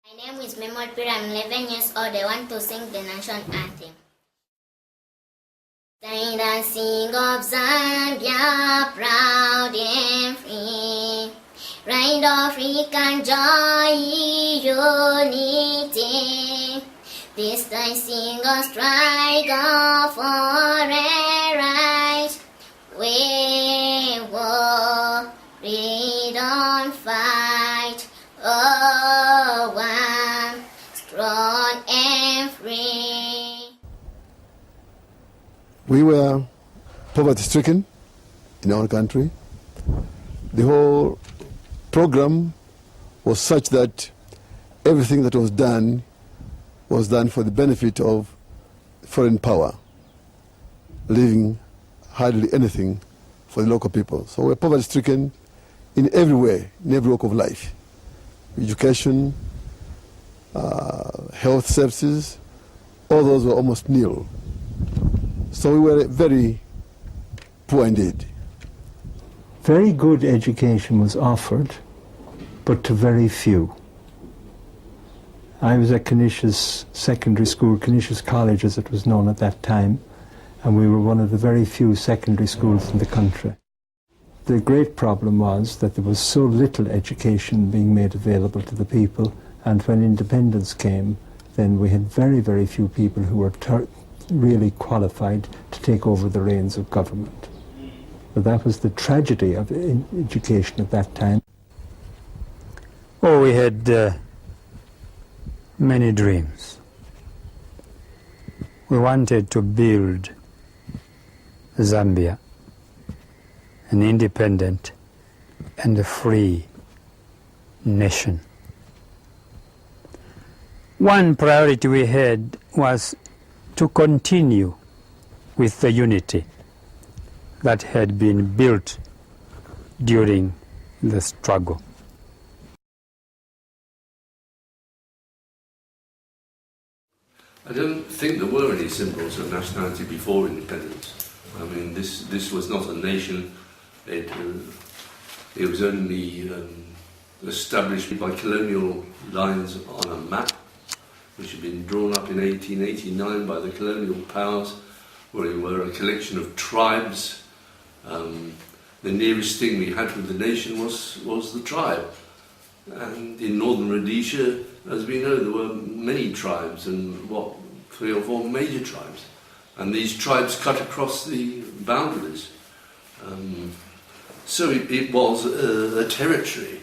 My name is Memol Pira. I'm 11 years old. I want to sing the national anthem. Sing the sing of Zambia, proud and free. Right African joy, unity. This I sing a strike for a right. We war, we don't fight. Oh, one, strong and free. We were poverty-stricken in our country. The whole program was such that everything that was done for the benefit of foreign power, leaving hardly anything for the local people. So we're poverty-stricken in every way, in every walk of life. Education, health services, all those were almost nil. So we were very poor indeed. Very good education was offered, but to very few. I was at Canisius Secondary School, Canisius College as it was known at that time, and we were one of the very few secondary schools in the country. The great problem was that there was so little education being made available to the people, and when independence came, then we had very, very few people who were really qualified to take over the reins of government. But that was the tragedy of education at that time. Oh, we had many dreams. We wanted to build Zambia, an independent and a free nation. One priority we had was to continue with the unity that had been built during the struggle. I don't think there were any symbols of nationality before independence. I mean, this was not a nation. It was only established by colonial lines on a map, which had been drawn up in 1889 by the colonial powers, where we were a collection of tribes. The nearest thing we had with the nation was the tribe. And in northern Rhodesia, as we know, there were many tribes, and 3 or 4 major tribes. And these tribes cut across the boundaries. So it was a territory.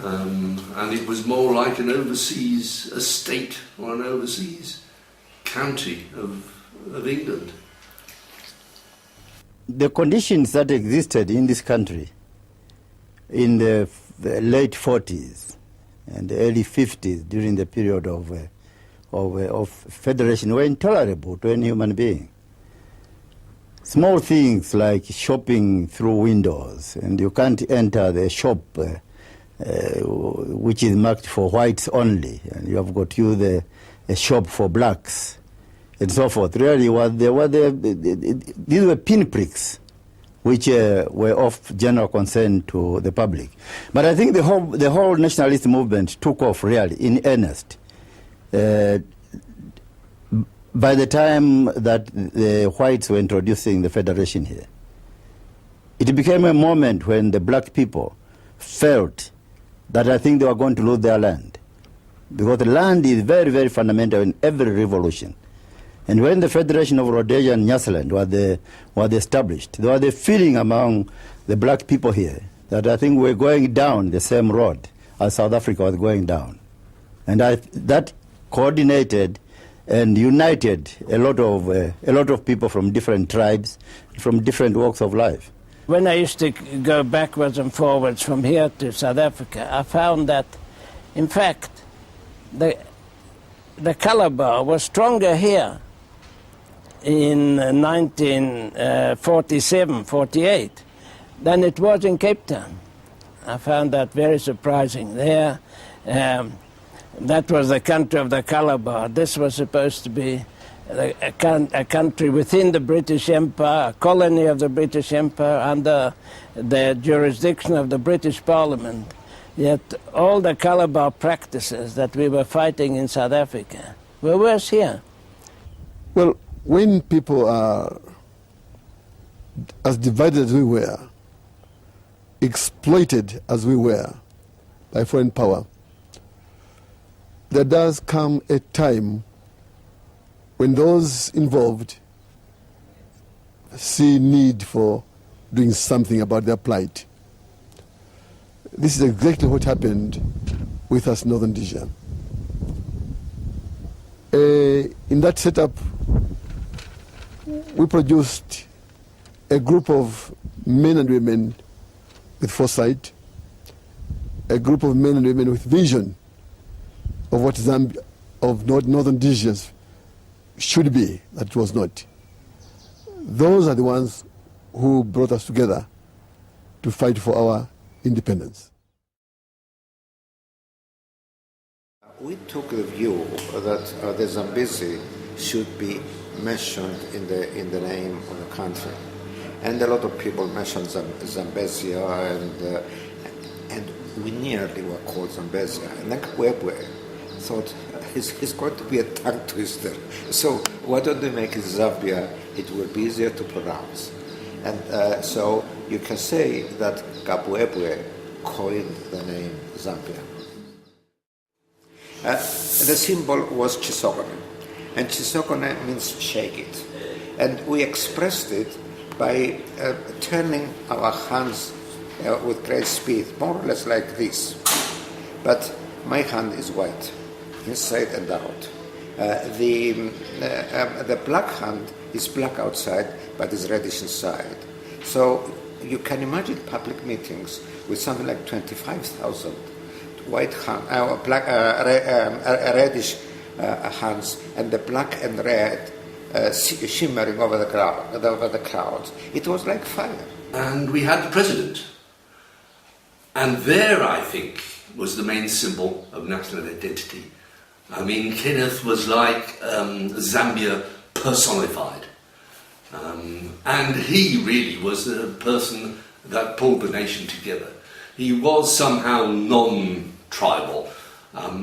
And it was more like an overseas estate or an overseas county of England. The conditions that existed in this country in the late 40s and the early 50s during the period of federation were intolerable to any human being. Small things like shopping through windows, and you can't enter the shop which is marked for whites only, and you have got a shop for blacks, and so forth. Really, these were pinpricks which were of general concern to the public. But I think the whole nationalist movement took off really in earnest by the time that the whites were introducing the federation here. It became a moment when the black people felt that I think they were going to lose their land, because the land is very, very fundamental in every revolution. And when the Federation of Rhodesia and Nyasaland was established, there was a feeling among the black people here that I think we're going down the same road as South Africa was going down. And that coordinated and united a lot of people from different tribes, from different walks of life. When I used to go backwards and forwards from here to South Africa, I found that, in fact, the colour bar was stronger here in 1947, 48 than it was in Cape Town. I found that very surprising. There, that was the country of the colour bar. This was supposed to be a country within the British Empire, a colony of the British Empire, under the jurisdiction of the British Parliament. Yet all the Calabar practices that we were fighting in South Africa were worse here. Well, when people are as divided as we were, exploited as we were by foreign power, there does come a time when those involved see need for doing something about their plight. This is exactly what happened with us in Northern Rhodesia. In that setup, we produced a group of men and women with foresight, a group of men and women with vision of what Zambia, of Northern Rhodesia should be, that it was not. Those are the ones who brought us together to fight for our independence. We took the view that the Zambezi should be mentioned in the name of the country, and a lot of people mentioned Zambezia, and we nearly were called Zambezia. And then Kabwebwe thought he's going to be a tongue twister, so why don't they make it Zambia? It will be easier to pronounce. And so you can say that Kabwebwe coined the name Zambia. The symbol was Chisogone, and Chisogone means shake it. And we expressed it by turning our hands with great speed, more or less like this. But my hand is white, inside and out. The black hand is black outside, but is reddish inside. So you can imagine public meetings with something like 25,000 white hand, reddish hands, and the black and red shimmering over the crowd. It was like fire. And we had the president. And there, I think, was the main symbol of national identity. I mean, Kenneth was like Zambia personified. And he really was the person that pulled the nation together. He was somehow non-tribal.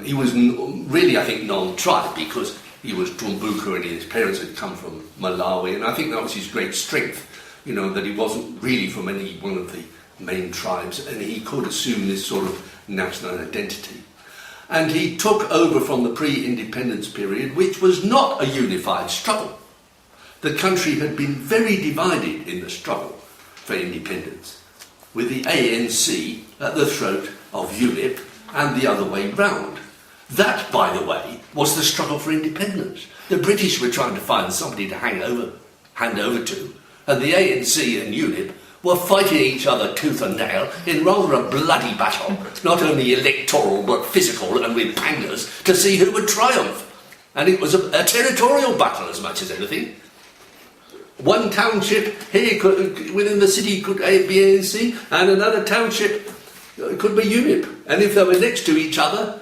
He was really, I think, non-tribe because he was Tumbuka and his parents had come from Malawi, and I think that was his great strength, you know, that he wasn't really from any one of the main tribes, and he could assume this sort of national identity. And he took over from the pre-independence period, which was not a unified struggle. The country had been very divided in the struggle for independence, with the ANC at the throat of UNIP and the other way round. That, by the way, was the struggle for independence. The British were trying to find somebody to hand over to, and the ANC and UNIP were fighting each other tooth and nail in rather a bloody battle, not only electoral but physical and with pangas, to see who would triumph. And it was a territorial battle as much as anything. One township here within the city could be ANC, and another township could be UNIP. And if they were next to each other,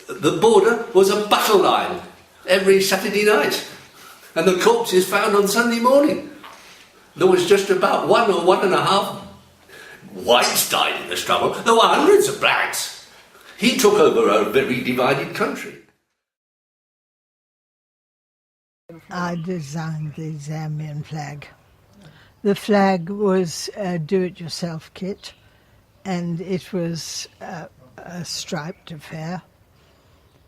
the border was a battle line every Saturday night. And the corpses found on Sunday morning. There was just about 1 or 1.5 whites died in the struggle. There were hundreds of blacks. He took over a very divided country. I designed the Zambian flag. The flag was a do-it-yourself kit, and it was a striped affair.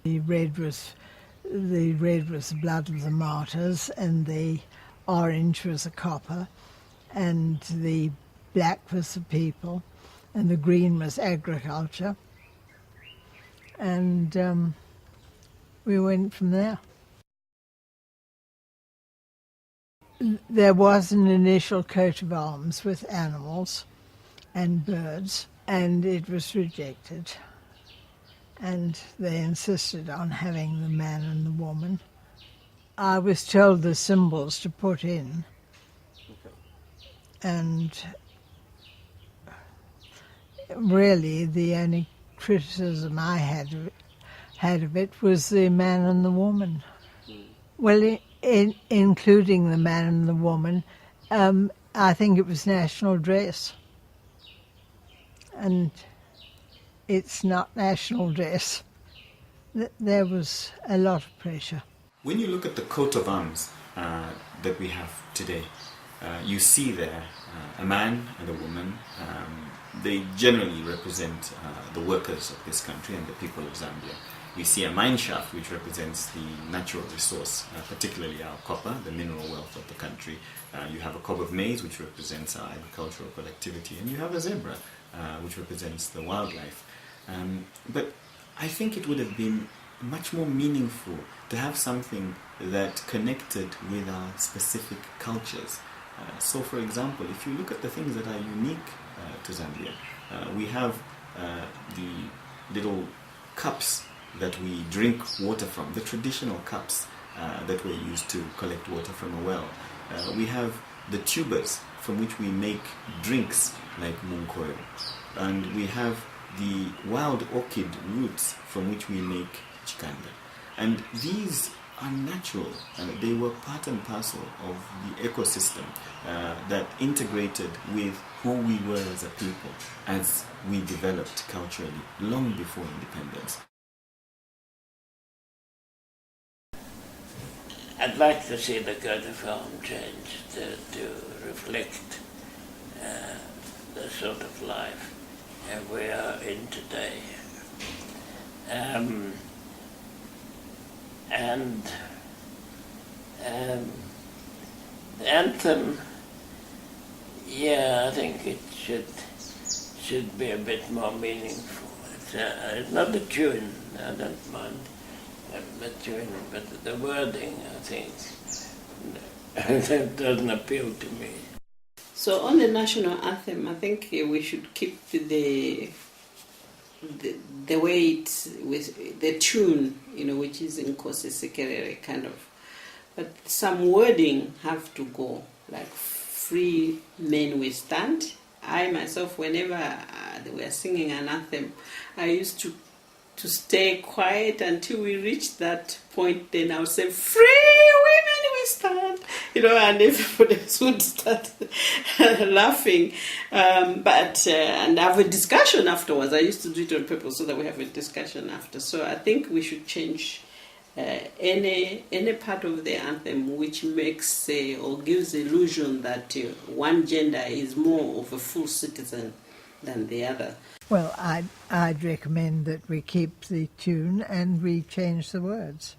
The red was the blood of the martyrs, and the orange was a copper, and the black was the people, and the green was agriculture. And we went from there. There was an initial coat of arms with animals and birds, and it was rejected. And they insisted on having the man and the woman. I was told the symbols to put in, and really the only criticism I had of it was the man and the woman. Well, including the man and the woman, I think it was national dress. And it's not national dress. There was a lot of pressure. When you look at the coat of arms that we have today, you see there a man and a woman. They generally represent the workers of this country and the people of Zambia. We see a mine shaft which represents the natural resource, particularly our copper, the mineral wealth of the country. You have a cob of maize which represents our agricultural productivity, and you have a zebra which represents the wildlife. But I think it would have been much more meaningful to have something that connected with our specific cultures. So for example, if you look at the things that are unique to Zambia, we have the little cups that we drink water from, the traditional cups that were used to collect water from a well. We have the tubers from which we make drinks like munkoyo, and we have the wild orchid roots from which we make chikanda. And these are natural. They were part and parcel of the ecosystem that integrated with who we were as a people as we developed culturally long before independence. I'd like to see the coat of arms changed to reflect the sort of life we are in today. The anthem, I think it should be a bit more meaningful. It's not the tune, I don't mind the tune, but the wording, I think, that doesn't appeal to me. So on the national anthem, I think we should keep the way it's with the tune, which is in Kosesekerere kind of. But some wording have to go, like free men we stand. I myself, whenever they were singing an anthem, I used to stay quiet until we reached that point. Then I would say, free women we stand, and everybody would start laughing. And have a discussion afterwards. I used to do it on purpose so that we have a discussion after. So I think we should change any part of the anthem which makes or gives the illusion that one gender is more of a full citizen than the other. Well, I'd recommend that we keep the tune and we change the words.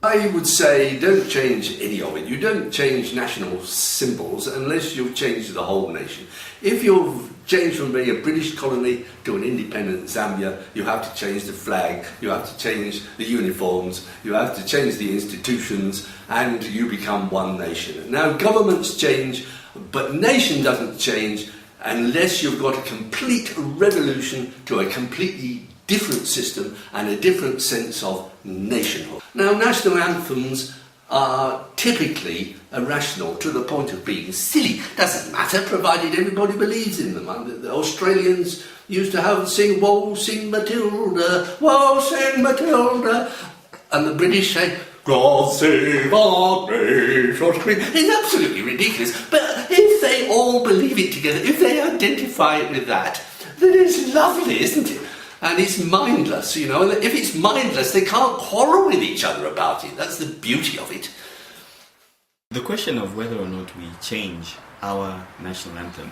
I would say don't change any of it. You don't change national symbols unless you've changed the whole nation. If you've changed from being a British colony to an independent Zambia, you have to change the flag, you have to change the uniforms, you have to change the institutions, and you become one nation. Now, governments change, but nation doesn't change unless you've got a complete revolution to a completely different system and a different sense of nationhood. Now, national anthems are typically irrational to the point of being silly. Doesn't matter, provided everybody believes in them. The Australians used to sing, "Woe, sing Matilda, woe, sing Matilda," and the British say, "God save our nation." It's absolutely ridiculous. But if they all believe it together, if they identify it with that, then it's lovely, isn't it? And it's mindless, and if it's mindless, they can't quarrel with each other about it. That's the beauty of it. The question of whether or not we change our national anthem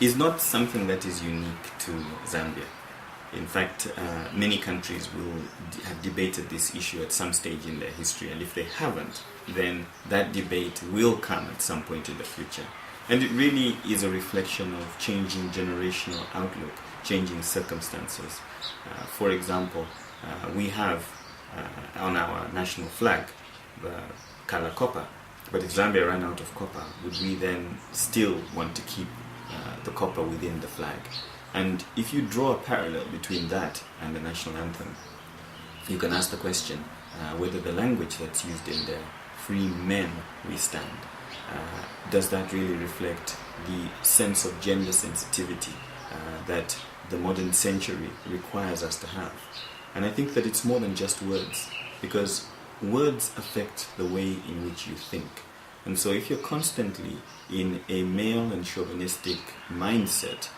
is not something that is unique to Zambia. In fact, many countries will have debated this issue at some stage in their history, and if they haven't, then that debate will come at some point in the future. And it really is a reflection of changing generational outlook, changing circumstances. For example, we have on our national flag the color copper, but if Zambia ran out of copper, would we then still want to keep the copper within the flag? And if you draw a parallel between that and the national anthem, you can ask the question whether the language that's used in there, "free men we stand," does that really reflect the sense of gender sensitivity that the modern century requires us to have? And I think that it's more than just words, because words affect the way in which you think. And so if you're constantly in a male and chauvinistic mindset,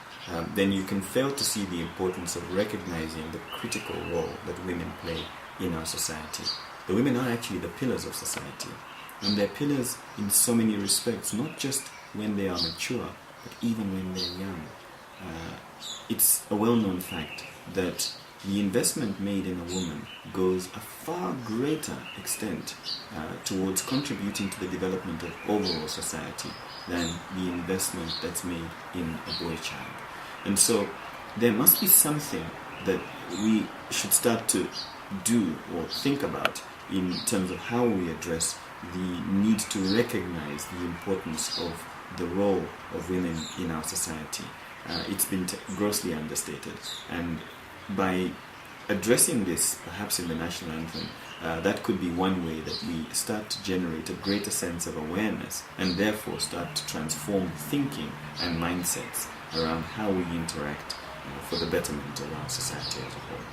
then you can fail to see the importance of recognizing the critical role that women play in our society. The women are actually the pillars of society, and they're pillars in so many respects, not just when they are mature, but even when they're young. It's a well-known fact that the investment made in a woman goes a far greater extent towards contributing to the development of overall society than the investment that's made in a boy child. And so there must be something that we should start to do or think about in terms of how we address the need to recognize the importance of the role of women in our society. It's been grossly understated, and by addressing this perhaps in the national anthem, that could be one way that we start to generate a greater sense of awareness and therefore start to transform thinking and mindsets around how we interact for the betterment of our society as a whole.